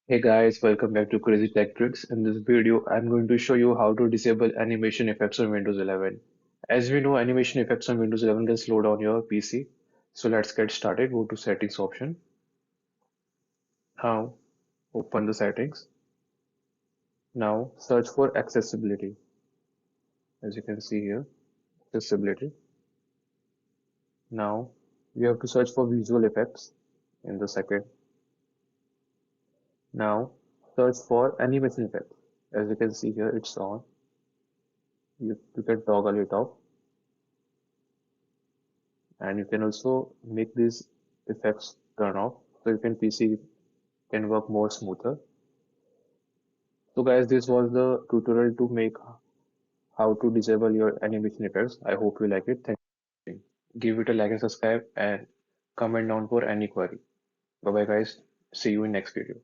Hey guys, welcome back to Crazy Tech Tricks. In this video, I'm going to show you how to disable animation effects on Windows 11. As we know, animation effects on Windows 11 can slow down your PC. So let's get started. Go to Settings option. Now, open the settings. Now, search for accessibility. As you can see here, accessibility. Now, we have to search for visual effects in the second. Now, search for animation effects. As you can see here, it's on. You can toggle it off. And you can also make these effects turn off so you can PC can work more smoother. So guys, this was the tutorial to make how to disable your animation effects. I hope you like it. Thank you. Give it a like and subscribe and comment down for any query. Bye bye guys. See you in next video.